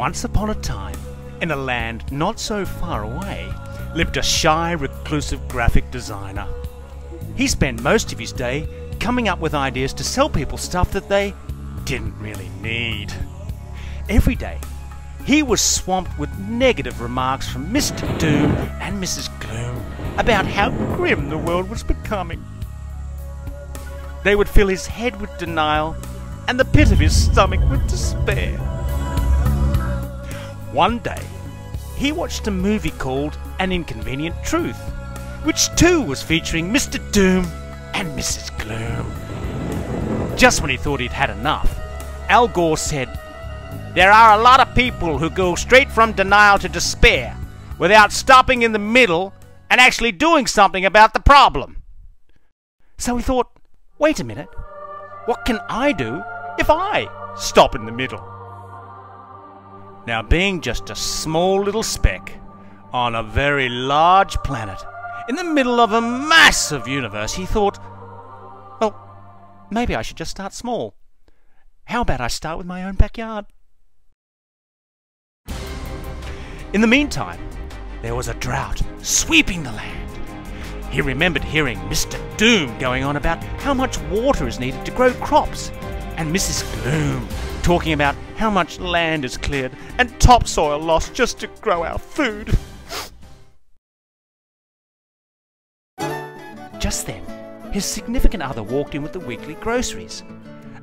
Once upon a time, in a land not so far away, lived a shy, reclusive graphic designer. He spent most of his day coming up with ideas to sell people stuff that they didn't really need. Every day, he was swamped with negative remarks from Mr. Doom and Mrs. Gloom about how grim the world was becoming. They would fill his head with denial and the pit of his stomach with despair. One day, he watched a movie called An Inconvenient Truth, which too was featuring Mr. Doom and Mrs. Gloom. Just when he thought he'd had enough, Al Gore said, "There are a lot of people who go straight from denial to despair without stopping in the middle and actually doing something about the problem." So he thought, wait a minute, what can I do if I stop in the middle? Now, being just a small little speck on a very large planet in the middle of a massive universe, he thought, well, maybe I should just start small. How about I start with my own backyard? In the meantime, there was a drought sweeping the land. He remembered hearing Mr. Doom going on about how much water is needed to grow crops, and Mrs. Gloom talking about how much land is cleared and topsoil lost just to grow our food. Just then, his significant other walked in with the weekly groceries.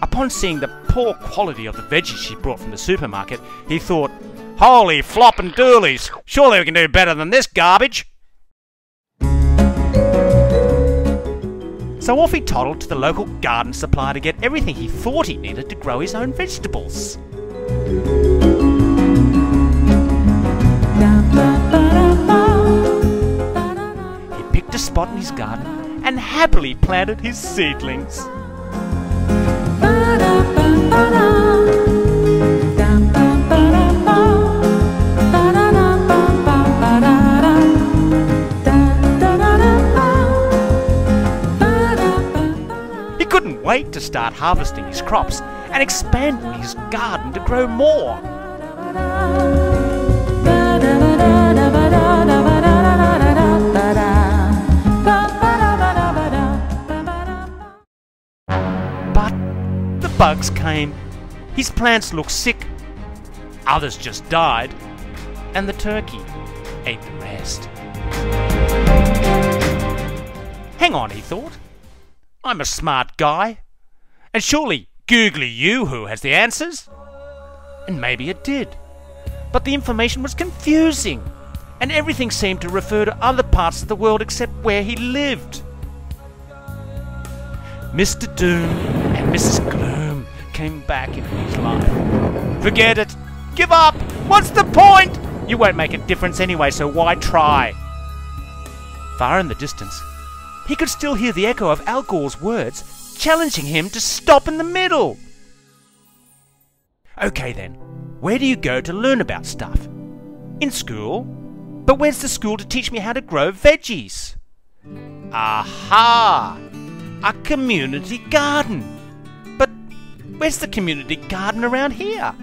Upon seeing the poor quality of the veggies she brought from the supermarket, he thought, "Holy floppin' doolies, surely we can do better than this garbage." So off he toddled to the local garden supply to get everything he thought he needed to grow his own vegetables. He picked a spot in his garden and happily planted his seedlings. He couldn't wait to start harvesting his crops and expanding his garden to grow more. But the bugs came. His plants looked sick. Others just died. And the turkey ate the rest. Hang on, he thought. I'm a smart guy. And surely Googly Yoo-hoo has the answers. And maybe it did. But the information was confusing. And everything seemed to refer to other parts of the world except where he lived. Mr. Doom and Mrs. Gloom came back into his life. Forget it! Give up! What's the point? You won't make a difference anyway, so why try? Far in the distance, he could still hear the echo of Al Gore's words, challenging him to stop in the middle. Okay then, where do you go to learn about stuff? In school? But where's the school to teach me how to grow veggies? Aha! A community garden. But where's the community garden around here?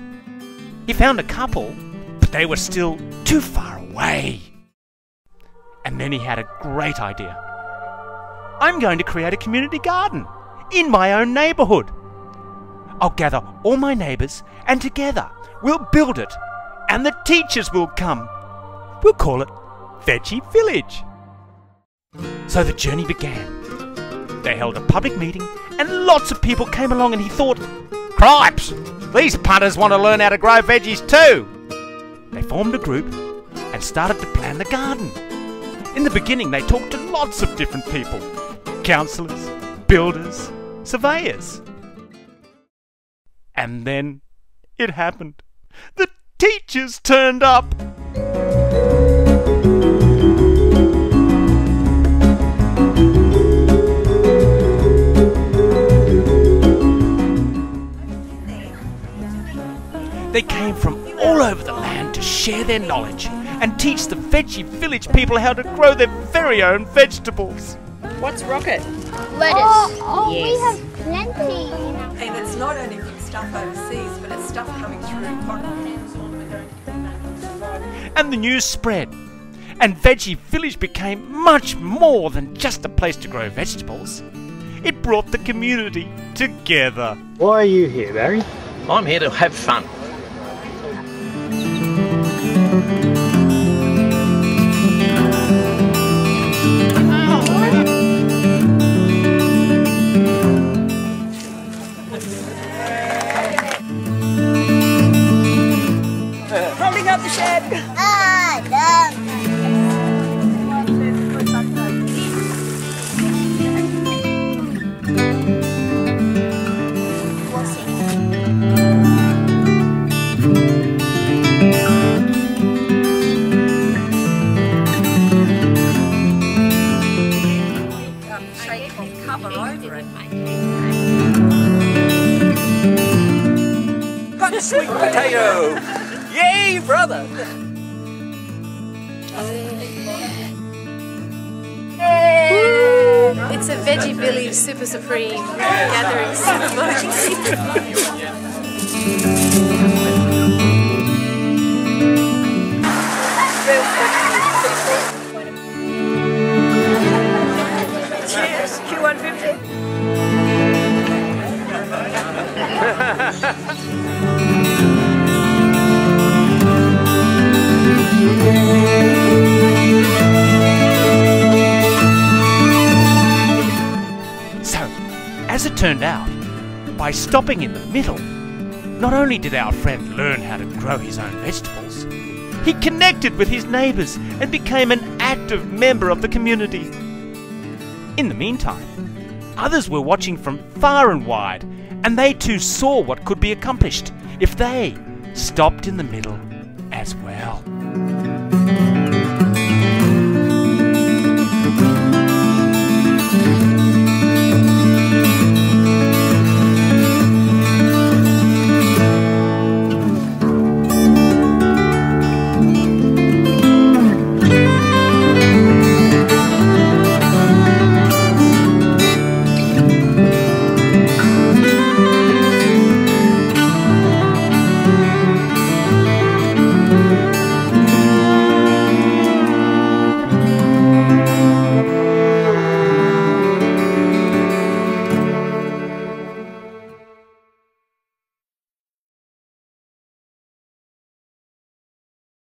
He found a couple, but they were still too far away. And then he had a great idea. I'm going to create a community garden in my own neighbourhood. I'll gather all my neighbours and together we'll build it, and the teachers will come. We'll call it Veggie Village. So the journey began. They held a public meeting and lots of people came along, and he thought, "Cripes! These punters want to learn how to grow veggies too." They formed a group and started to plan the garden. In the beginning they talked to lots of different people. Councillors, builders, surveyors. And then it happened. The teachers turned up. They came from all over the land to share their knowledge and teach the Veggie Village people how to grow their very own vegetables. What's rocket? Lettuce. Oh, yes. We have plenty. And it's not only from stuff overseas, but it's stuff coming through. and the news spread. And Veggie Village became much more than just a place to grow vegetables. It brought the community together. Why are you here, Barry? I'm here to have fun. Holding up the shed. Cover over it. Got a sweet potato! Yay, brother! It's a Veggie Village Super Supreme gathering Cheers, Q150. So, as it turned out, by stopping in the middle, not only did our friend learn how to grow his own vegetables, he connected with his neighbours and became an active member of the community. In the meantime, others were watching from far and wide, and they too saw what could be accomplished if they stopped in the middle as well.